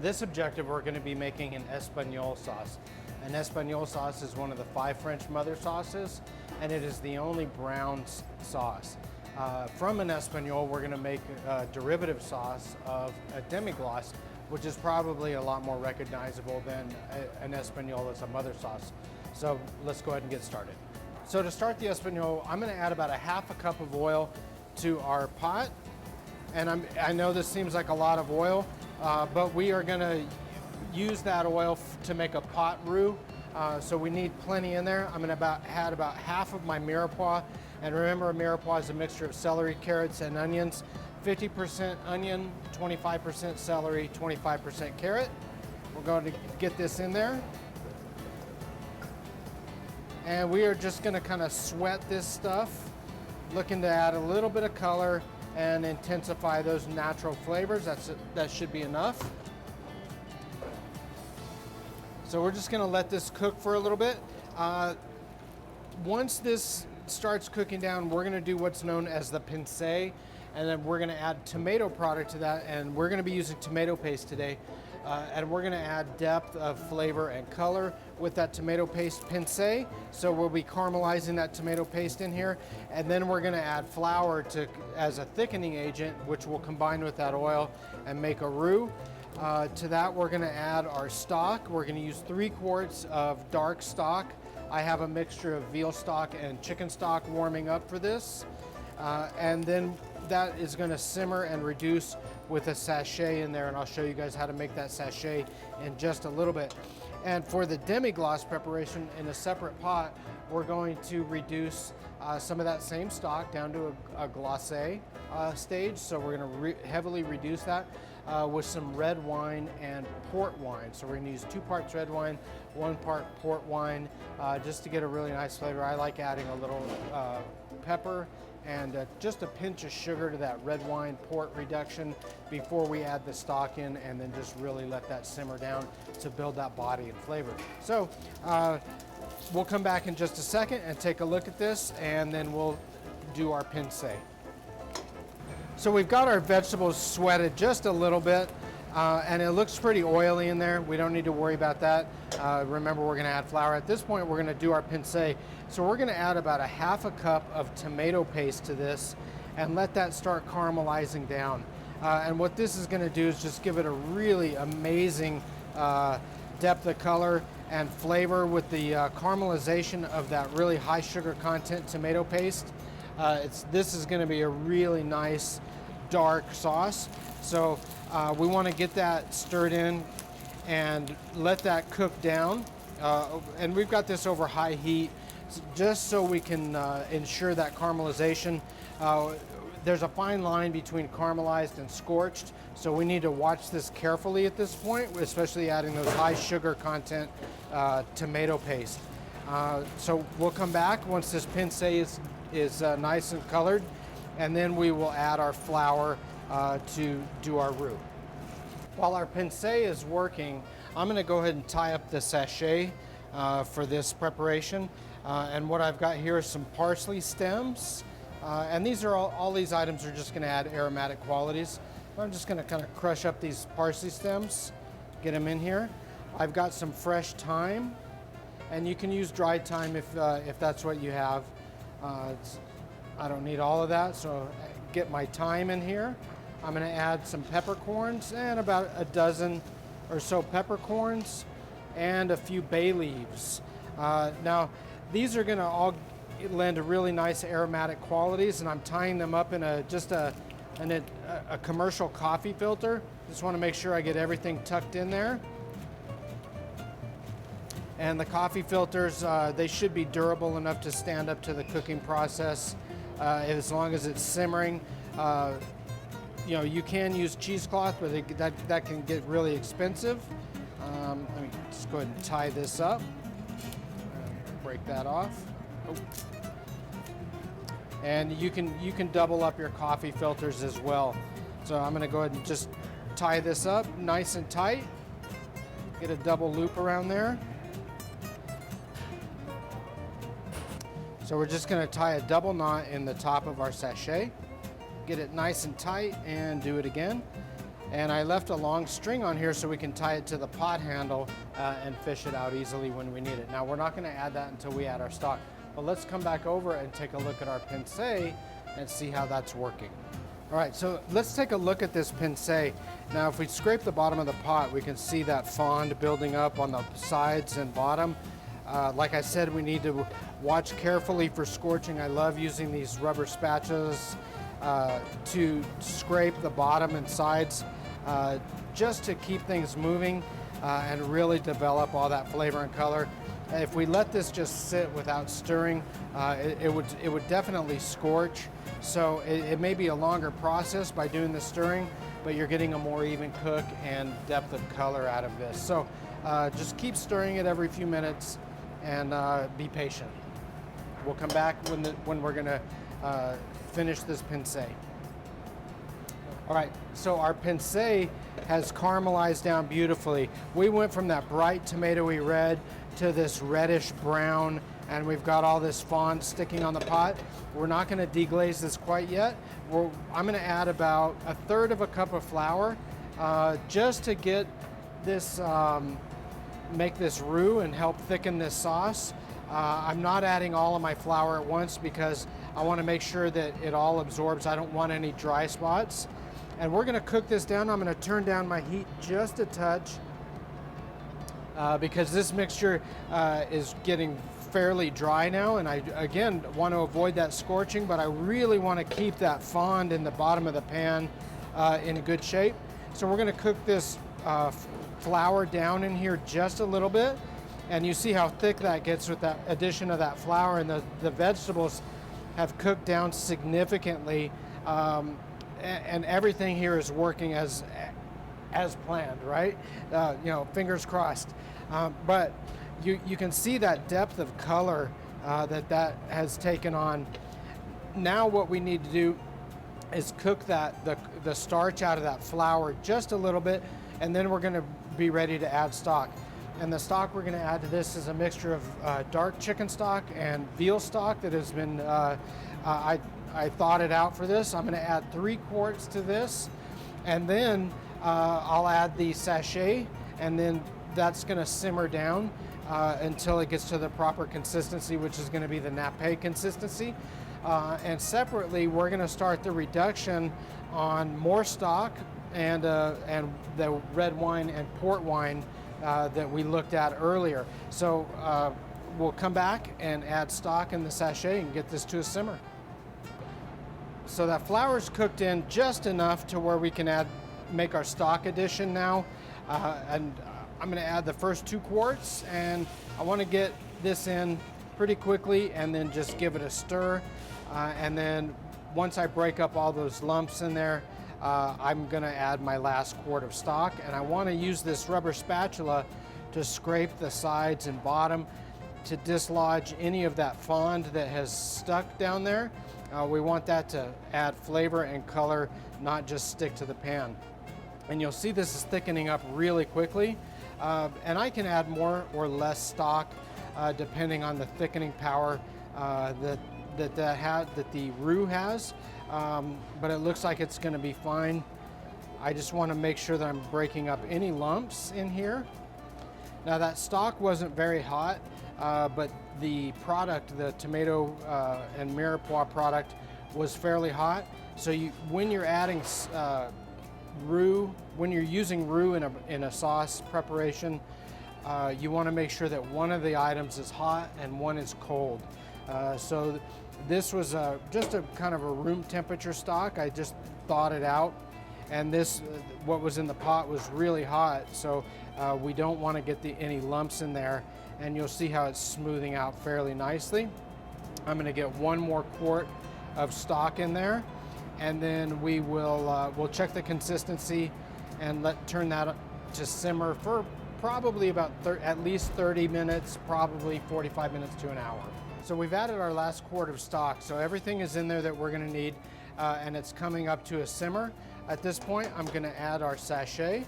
this objective, we're going to be making an Espagnole sauce. An Espagnole sauce is one of the 5 French mother sauces, and it is the only brown sauce. From an Espagnole, we're going to make a derivative sauce of a demi-glace, which is probably a lot more recognizable than an Espagnole as a mother sauce. So let's go ahead and get started. So to start the Espagnole, I'm going to add about a half a cup of oil to our pot. And I know this seems like a lot of oil, but we are going to use that oil to make a pot roux. So we need plenty in there. I'm going to add about half of my mirepoix. And remember, a mirepoix is a mixture of celery, carrots, and onions. 50% onion, 25% celery, 25% carrot. We're going to get this in there. And we are just going to kind of sweat this stuff, looking to add a little bit of color and intensify those natural flavors. That should be enough. So we're just going to let this cook for a little bit. Once this starts cooking down, we're going to do what's known as the pincé, and then we're going to add tomato product to that, and we're going to be using tomato paste today, and we're going to add depth of flavor and color with that tomato paste pincé. So we'll be caramelizing that tomato paste in here, and then we're going to add flour as a thickening agent, which will combine with that oil and make a roux. To that, we're going to add our stock. We're going to use 3 quarts of dark stock. I have a mixture of veal stock and chicken stock warming up for this. And then that is going to simmer and reduce with a sachet in there, and I'll show you guys how to make that sachet in just a little bit. And for the demi-glace preparation, in a separate pot, we're going to reduce some of that same stock down to a glacé stage. So we're going to heavily reduce that with some red wine and port wine. So we're going to use 2 parts red wine, 1 part port wine, just to get a really nice flavor. I like adding a little pepper and just a pinch of sugar to that red wine port reduction before we add the stock in, and then just really let that simmer down to build that body and flavor. So we'll come back in just a second and take a look at this, and then we'll do our pincé. So we've got our vegetables sweated just a little bit, and it looks pretty oily in there. We don't need to worry about that. Remember, we're going to add flour. At this point, we're going to do our pincé. So we're going to add about a half a cup of tomato paste to this and let that start caramelizing down. And what this is going to do is just give it a really amazing depth of color and flavor with the caramelization of that really high sugar content tomato paste. This is going to be a really nice dark sauce. So we want to get that stirred in and let that cook down. And we've got this over high heat just so we can ensure that caramelization. There's a fine line between caramelized and scorched, so we need to watch this carefully at this point, especially adding those high sugar content tomato paste. So we'll come back once this pincé is nice and colored, and then we will add our flour to do our roux. While our pincé is working, I'm going to go ahead and tie up the sachet for this preparation. And what I've got here is some parsley stems. And these are all these items are just going to add aromatic qualities. I'm just going to kind of crush up these parsley stems, get them in here. I've got some fresh thyme, and you can use dried thyme if that's what you have. I don't need all of that, so get my thyme in here. I'm going to add some peppercorns and about a dozen or so peppercorns and a few bay leaves. Now, these are going to all lend a really nice aromatic qualities, and I'm tying them up in a commercial coffee filter. Just want to make sure I get everything tucked in there. And the coffee filters, they should be durable enough to stand up to the cooking process as long as it's simmering. You know, you can use cheesecloth, but that can get really expensive. Let me just go ahead and tie this up. Break that off. Oh. And you can double up your coffee filters as well. So I'm going to go ahead and just tie this up nice and tight. Get a double loop around there. So we're just going to tie a double knot in the top of our sachet. Get it nice and tight and do it again. And I left a long string on here so we can tie it to the pot handle and fish it out easily when we need it. Now we're not gonna add that until we add our stock. But let's come back over and take a look at our pince and see how that's working. All right, so let's take a look at this pince. Now if we scrape the bottom of the pot, we can see that fond building up on the sides and bottom. Like I said, we need to watch carefully for scorching. I love using these rubber spatulas to scrape the bottom and sides just to keep things moving and really develop all that flavor and color. If we let this just sit without stirring, it would definitely scorch. So it may be a longer process by doing the stirring, but you're getting a more even cook and depth of color out of this. So just keep stirring it every few minutes and be patient. We'll come back when we're gonna finish this pince. All right, so our pince has caramelized down beautifully. We went from that bright tomatoey red to this reddish brown, and we've got all this fond sticking on the pot. We're not gonna deglaze this quite yet. I'm gonna add about 1/3 of a cup of flour just to get this, make this roux and help thicken this sauce. I'm not adding all of my flour at once because I wanna make sure that it all absorbs. I don't want any dry spots. And we're gonna cook this down. I'm gonna turn down my heat just a touch because this mixture is getting fairly dry now, and I, again, want to avoid that scorching, but I really want to keep that fond in the bottom of the pan in good shape. So we're gonna cook this flour down in here just a little bit, and you see how thick that gets with that addition of that flour, and the vegetables have cooked down significantly. And everything here is working as planned, right? You know, fingers crossed. But you can see that depth of color that has taken on. Now what we need to do is cook the starch out of that flour just a little bit, and then we're gonna be ready to add stock. And the stock we're gonna add to this is a mixture of dark chicken stock and veal stock that has been, I thought it out for this. I'm gonna add 3 quarts to this, and then I'll add the sachet, and then that's gonna simmer down until it gets to the proper consistency, which is gonna be the Nape consistency. And separately, we're gonna start the reduction on more stock and the red wine and port wine that we looked at earlier. So we'll come back and add stock in the sachet and get this to a simmer. So that flour's cooked in just enough to where we can make our stock addition now. And I'm gonna add the first 2 quarts, and I wanna get this in pretty quickly and then just give it a stir. And then once I break up all those lumps in there, I'm gonna add my last quart of stock, and I wanna use this rubber spatula to scrape the sides and bottom to dislodge any of that fond that has stuck down there. We want that to add flavor and color, not just stick to the pan. And you'll see this is thickening up really quickly. And I can add more or less stock depending on the thickening power that the roux has. But it looks like it's gonna be fine. I just wanna make sure that I'm breaking up any lumps in here. Now that stock wasn't very hot, but the product, the tomato and mirepoix product, was fairly hot. So when you're adding roux, when you're using roux in a sauce preparation, you want to make sure that one of the items is hot and one is cold. So this was just a kind of a room temperature stock. I just thawed it out, and this, what was in the pot, was really hot. So we don't want to get any lumps in there, and you'll see how it's smoothing out fairly nicely. I'm going to get 1 more quart of stock in there, and then we will we'll check the consistency and turn that to simmer for probably about at least 30 minutes, probably 45 minutes to an hour. So we've added our last quart of stock, so everything is in there that we're going to need, and it's coming up to a simmer. At this point, I'm going to add our sachet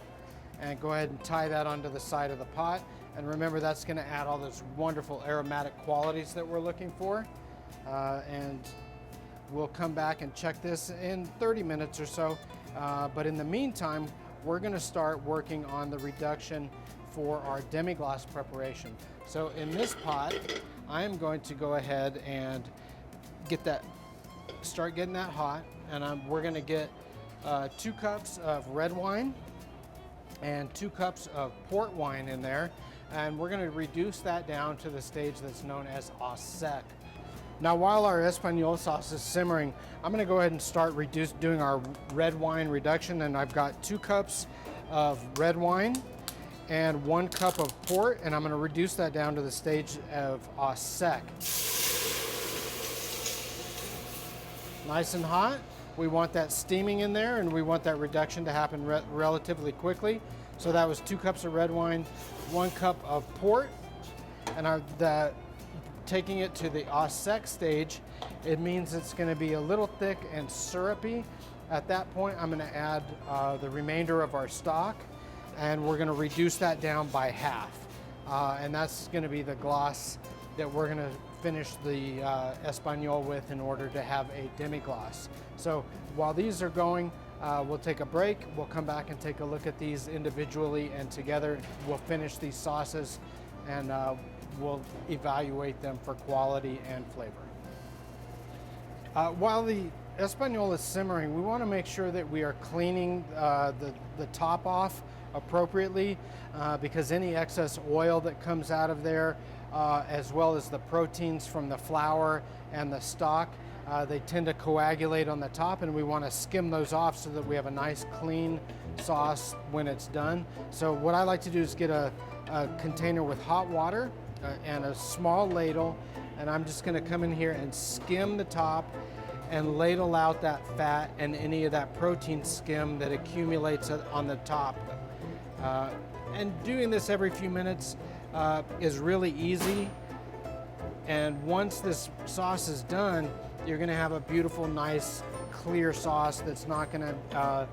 and go ahead and tie that onto the side of the pot. And remember, that's going to add all those wonderful aromatic qualities that we're looking for. And we'll come back and check this in 30 minutes or so. But in the meantime, we're gonna start working on the reduction for our demi-glace preparation. So in this pot, I am going to go ahead and start getting that hot, and we're gonna get 2 cups of red wine and 2 cups of port wine in there, and we're gonna reduce that down to the stage that's known as au sec. Now, while our Espagnole sauce is simmering, I'm gonna go ahead and start doing our red wine reduction, and I've got 2 cups of red wine and 1 cup of port, and I'm gonna reduce that down to the stage of au sec. Nice and hot. We want that steaming in there, and we want that reduction to happen relatively quickly. So that was 2 cups of red wine, 1 cup of port, and taking it to the au sec stage, it means it's going to be a little thick and syrupy. At that point, I'm going to add the remainder of our stock, and we're going to reduce that down by half. And that's going to be the glace that we're going to finish the Espagnole with in order to have a demi-glace. So while these are going, we'll take a break. We'll come back and take a look at these individually, and together we'll finish these sauces, and we'll evaluate them for quality and flavor. While the Espagnole is simmering, we want to make sure that we are cleaning the top off appropriately, because any excess oil that comes out of there, as well as the proteins from the flour and the stock, they tend to coagulate on the top, and we want to skim those off so that we have a nice clean sauce when it's done. So what I like to do is get a container with hot water and a small ladle, and I'm just going to come in here and skim the top and ladle out that fat and any of that protein skim that accumulates on the top. And doing this every few minutes is really easy, and once this sauce is done, you're going to have a beautiful, nice, clear sauce that's not going to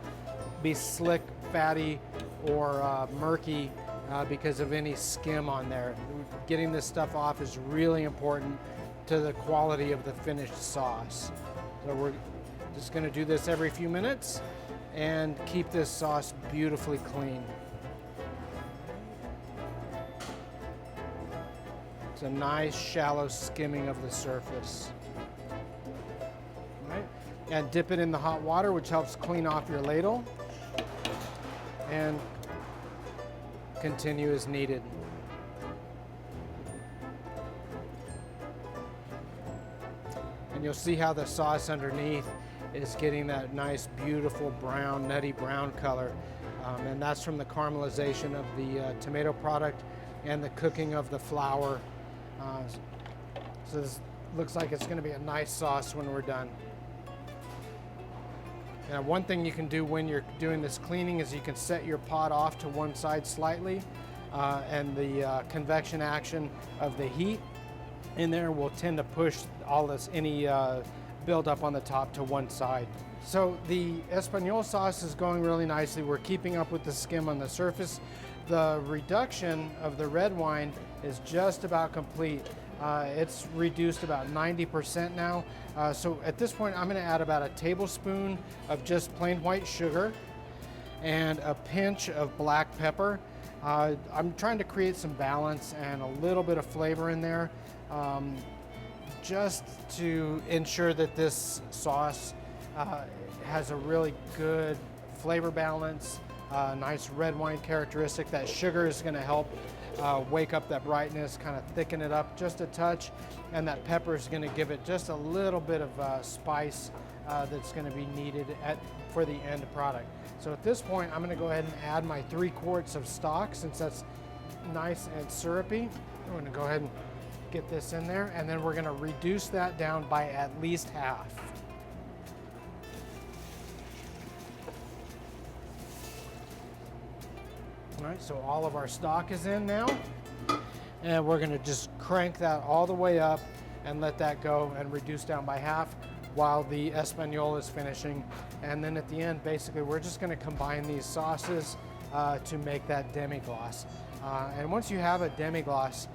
be slick, fatty, or murky because of any skim on there. Getting this stuff off is really important to the quality of the finished sauce. So we're just going to do this every few minutes and keep this sauce beautifully clean. It's a nice shallow skimming of the surface. All right. And dip it in the hot water, which helps clean off your ladle, and continue as needed. And you'll see how the sauce underneath is getting that nice, beautiful brown, nutty brown color. And that's from the caramelization of the tomato product and the cooking of the flour. So this looks like it's going to be a nice sauce when we're done. Now, one thing you can do when you're doing this cleaning is you can set your pot off to one side slightly, and the convection action of the heat in there will tend to push any buildup on the top to one side. So the Espagnole sauce is going really nicely. We're keeping up with the skim on the surface. The reduction of the red wine is just about complete. It's reduced about 90% now. So at this point, I'm going to add about a tablespoon of just plain white sugar and a pinch of black pepper. I'm trying to create some balance and a little bit of flavor in there, just to ensure that this sauce has a really good flavor balance, nice red wine characteristic. That sugar is going to help wake up that brightness, kind of thicken it up just a touch, and that pepper is going to give it just a little bit of spice that's going to be needed for the end product. So at this point, I'm going to go ahead and add my 3 quarts of stock, since that's nice and syrupy. I'm going to go ahead and get this in there, and then we're going to reduce that down by at least half. All right, so all of our stock is in now, and we're going to just crank that all the way up and let that go and reduce down by half while the Espagnole is finishing. And then at the end, basically, we're just going to combine these sauces to make that demi-glace. And once you have a demi-glace,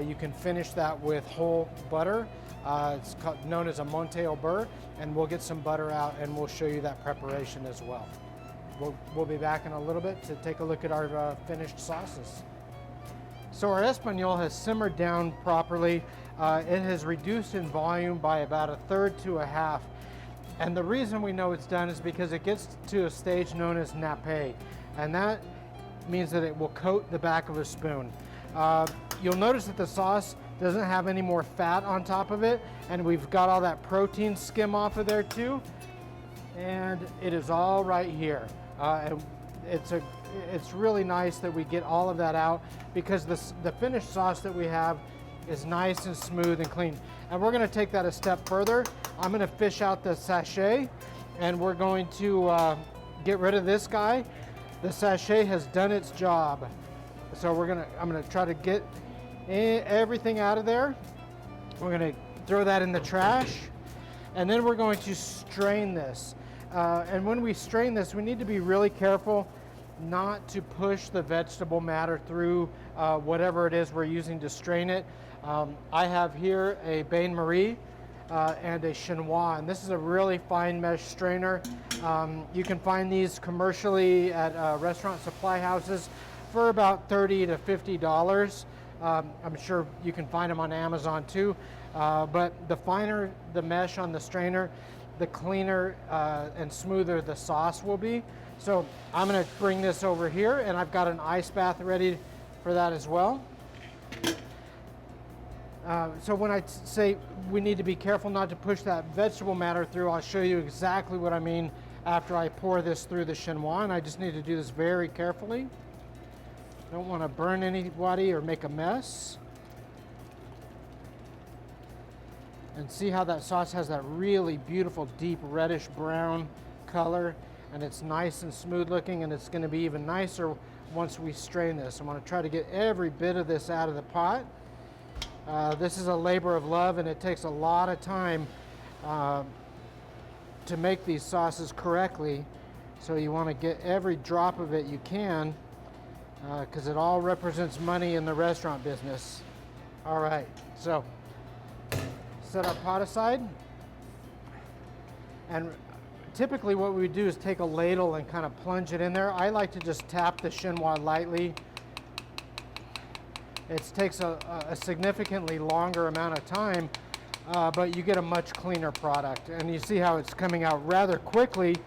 you can finish that with whole butter. It's known as a monté au beurre, and we'll get some butter out and we'll show you that preparation as well. we'll be back in a little bit to take a look at our finished sauces. So our Espagnole has simmered down properly. It has reduced in volume by about 1/3 to 1/2. And the reason we know it's done is because it gets to a stage known as Nape. And that means that it will coat the back of a spoon. You'll notice that the sauce doesn't have any more fat on top of it. And we've got all that protein skim off of there too. And it is all right here. And it's really nice that we get all of that out because the finished sauce that we have is nice and smooth and clean. And we're going to take that a step further. I'm going to fish out the sachet and we're going to get rid of this guy. The sachet has done its job. So I'm going to try to get everything out of there. We're going to throw that in the trash and then we're going to strain this. And when we strain this, we need to be really careful not to push the vegetable matter through whatever it is we're using to strain it. I have here a Bain Marie and a Chinois, and this is a really fine mesh strainer. You can find these commercially at restaurant supply houses for about $30 to $50. I'm sure you can find them on Amazon too, but the finer the mesh on the strainer, the cleaner and smoother the sauce will be. So I'm going to bring this over here and I've got an ice bath ready for that as well. So when I say we need to be careful not to push that vegetable matter through, I'll show you exactly what I mean after I pour this through the Chinois, and I just need to do this very carefully. Don't want to burn anybody or make a mess. And see how that sauce has that really beautiful deep reddish brown color, and it's nice and smooth looking, and it's going to be even nicer once we strain this. I'm going to try to get every bit of this out of the pot. This is a labor of love and it takes a lot of time to make these sauces correctly, so you want to get every drop of it you can because it all represents money in the restaurant business. All right, so set our pot aside, and typically what we do is take a ladle and kind of plunge it in there. I like to just tap the Chinois lightly. It takes a significantly longer amount of time, but you get a much cleaner product. And you see how it's coming out rather quickly.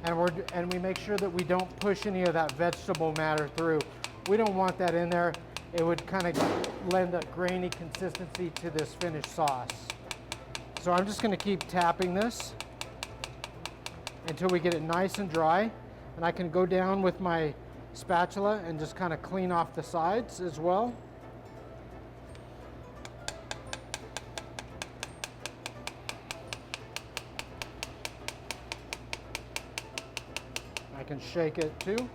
And we make sure that we don't push any of that vegetable matter through. We don't want that in there. It would kind of lend a grainy consistency to this finished sauce. So I'm just going to keep tapping this until we get it nice and dry. And I can go down with my spatula and just kind of clean off the sides as well. I can shake it too.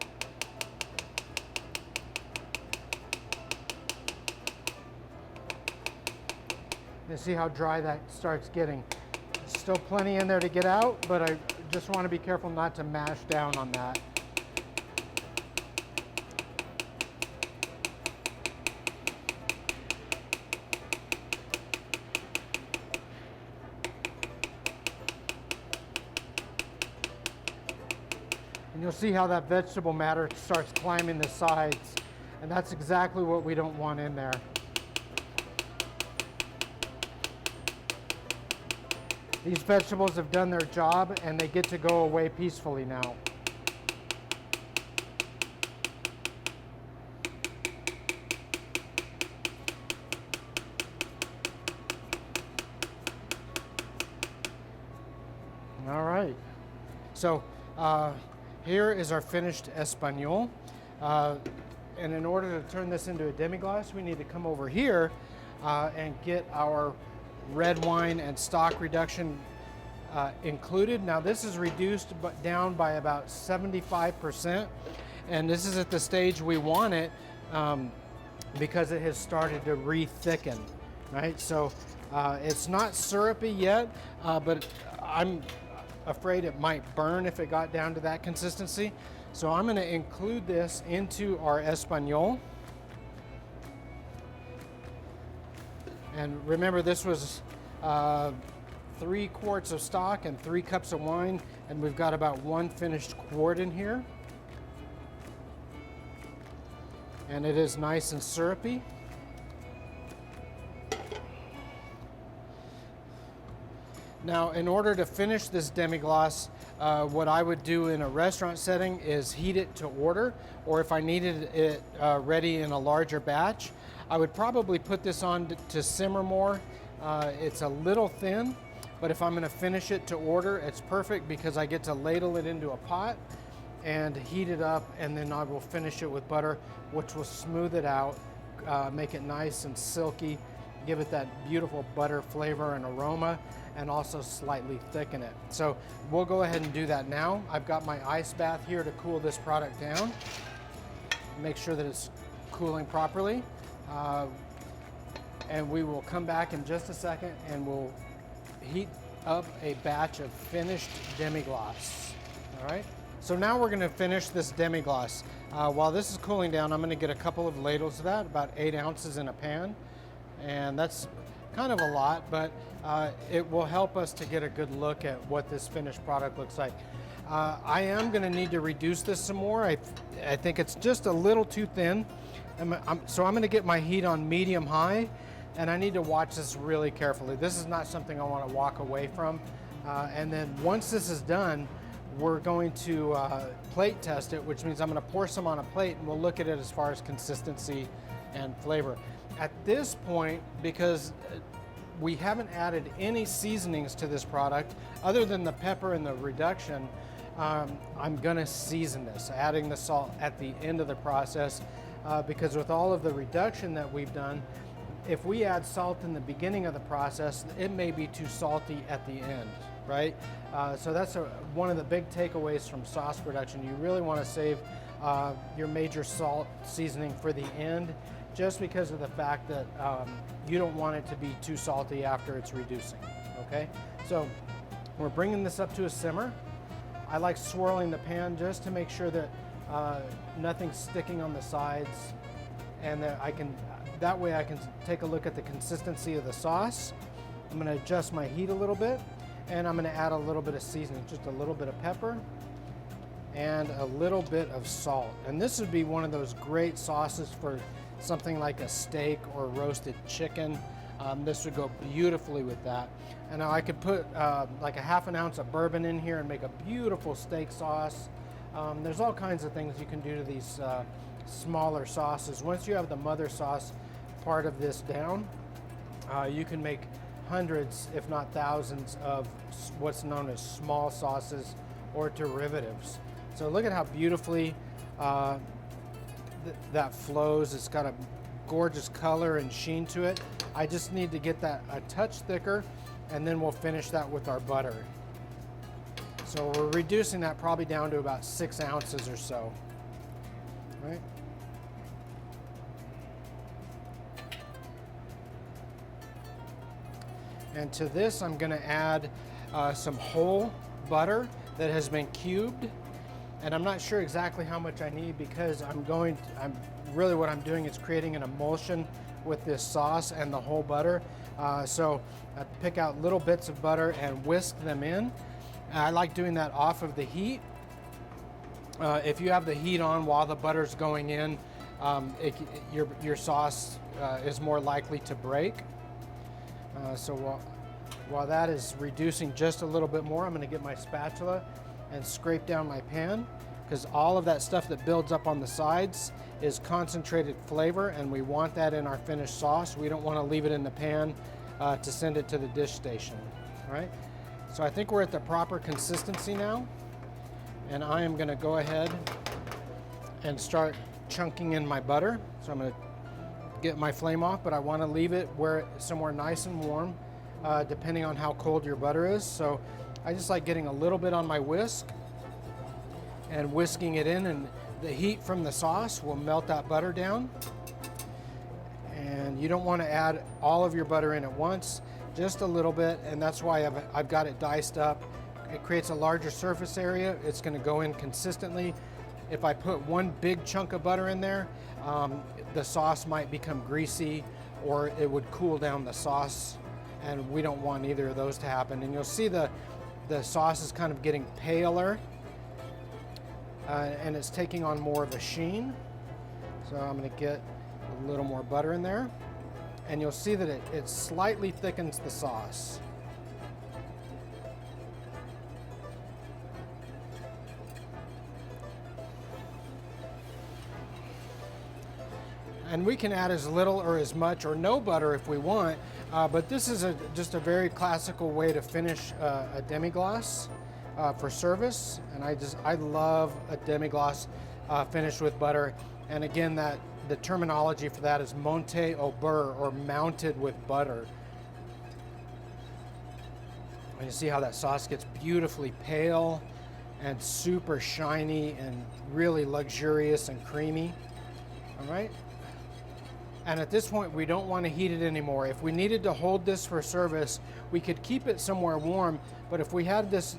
You see how dry that starts getting. There's still plenty in there to get out, but I just want to be careful not to mash down on that. And you'll see how that vegetable matter starts climbing the sides. And that's exactly what we don't want in there. These vegetables have done their job and they get to go away peacefully now. All right. So, here is our finished Espagnole. And in order to turn this into a demi-glace, we need to come over here and get our red wine and stock reduction included. Now this is reduced down by about 75%. And this is at the stage we want it because it has started to re-thicken, right? So it's not syrupy yet, but I'm afraid it might burn if it got down to that consistency. So I'm going to include this into our Espagnole. And remember, this was 3 quarts of stock and 3 cups of wine, and we've got about 1 finished quart in here. And it is nice and syrupy. Now, in order to finish this demi-glace, what I would do in a restaurant setting is heat it to order, or if I needed it ready in a larger batch, I would probably put this on to simmer more. It's a little thin, but if I'm going to finish it to order, it's perfect because I get to ladle it into a pot and heat it up, and then I will finish it with butter, which will smooth it out, make it nice and silky, give it that beautiful butter flavor and aroma, and also slightly thicken it. So we'll go ahead and do that now. I've got my ice bath here to cool this product down. Make sure that it's cooling properly. And we will come back in just a second and we'll heat up a batch of finished demi-glace. All right? So now we're gonna finish this demi-glace. While this is cooling down, I'm gonna get a couple of ladles of that, about 8 ounces in a pan. And that's kind of a lot, but it will help us to get a good look at what this finished product looks like. I am going to need to reduce this some more. I think it's just a little too thin. So I'm going to get my heat on medium-high, and I need to watch this really carefully. This is not something I want to walk away from. And then once this is done, we're going to plate test it, which means I'm going to pour some on a plate, and we'll look at it as far as consistency and flavor. At this point, because we haven't added any seasonings to this product other than the pepper and the reduction, I'm gonna season this, adding the salt at the end of the process, because with all of the reduction that we've done, if we add salt in the beginning of the process, it may be too salty at the end, right? So that's one of the big takeaways from sauce production. You really wanna save your major salt seasoning for the end, just because of the fact that you don't want it to be too salty after it's reducing, okay? So we're bringing this up to a simmer. I like swirling the pan just to make sure that nothing's sticking on the sides, and that way I can take a look at the consistency of the sauce. I'm gonna adjust my heat a little bit, and I'm gonna add a little bit of seasoning, just a little bit of pepper and a little bit of salt. And this would be one of those great sauces for something like a steak or roasted chicken. This would go beautifully with that. And now I could put like a ½ ounce of bourbon in here and make a beautiful steak sauce. There's all kinds of things you can do to these smaller sauces. Once you have the mother sauce part of this down, you can make hundreds, if not thousands, of what's known as small sauces or derivatives. So look at how beautifully that flows. It's got a gorgeous color and sheen to it. I just need to get that a touch thicker, and then we'll finish that with our butter. So we're reducing that probably down to about 6 ounces or so, right? And to this, I'm gonna add some whole butter that has been cubed. And I'm not sure exactly how much I need, because really what I'm doing is creating an emulsion with this sauce and the whole butter. So I pick out little bits of butter and whisk them in. And I like doing that off of the heat. If you have the heat on while the butter's going in, your sauce is more likely to break. So while that is reducing just a little bit more, I'm gonna get my spatula and scrape down my pan, because all of that stuff that builds up on the sides is concentrated flavor, and we want that in our finished sauce. We don't want to leave it in the pan to send it to the dish station, all right? So I think we're at the proper consistency now, and I am going to go ahead and start chunking in my butter. So I'm going to get my flame off, but I want to leave it somewhere nice and warm, depending on how cold your butter is. So I just like getting a little bit on my whisk and whisking it in, and the heat from the sauce will melt that butter down. And you don't want to add all of your butter in at once, just a little bit, and that's why I've got it diced up. It creates a larger surface area. It's going to go in consistently. If I put one big chunk of butter in there, the sauce might become greasy, or it would cool down the sauce. and we don't want either of those to happen. And you'll see the sauce is kind of getting paler, and it's taking on more of a sheen. So I'm going to get a little more butter in there, and you'll see that it slightly thickens the sauce. And we can add as little or as much or no butter if we want, but this is just a very classical way to finish a demi-glace for service. And I love a demi-glace finished with butter. And again, the terminology for that is monté au beurre, or mounted with butter. And you see how that sauce gets beautifully pale and super shiny and really luxurious and creamy. All right. And at this point, we don't want to heat it anymore. If we needed to hold this for service, we could keep it somewhere warm, but if we had this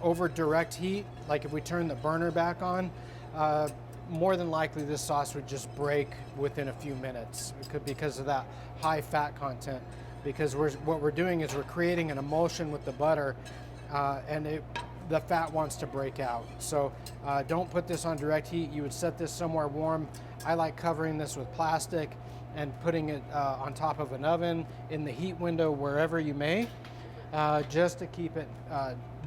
over direct heat, like if we turn the burner back on, more than likely this sauce would just break within a few minutes. It could, because of that high fat content, because what we're doing is we're creating an emulsion with the butter, and the fat wants to break out. So don't put this on direct heat. You would set this somewhere warm. I like covering this with plastic and putting it on top of an oven, in the heat window, wherever you may, just to keep it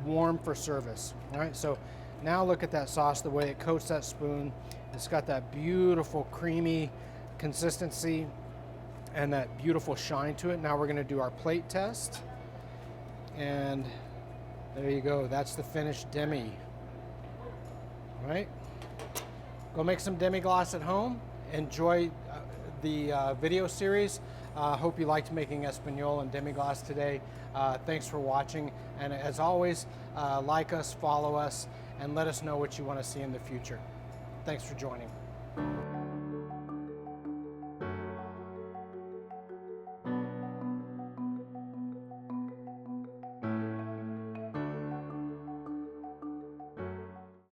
warm for service. All right, so now look at that sauce, the way it coats that spoon. It's got that beautiful creamy consistency and that beautiful shine to it. Now we're gonna do our plate test. And there you go, that's the finished demi. All right, go make some demi-glace at home. Enjoy the video series. Hope you liked making Espagnole and demi-glace today. Thanks for watching, and as always, like us, follow us, and let us know what you want to see in the future. Thanks for joining.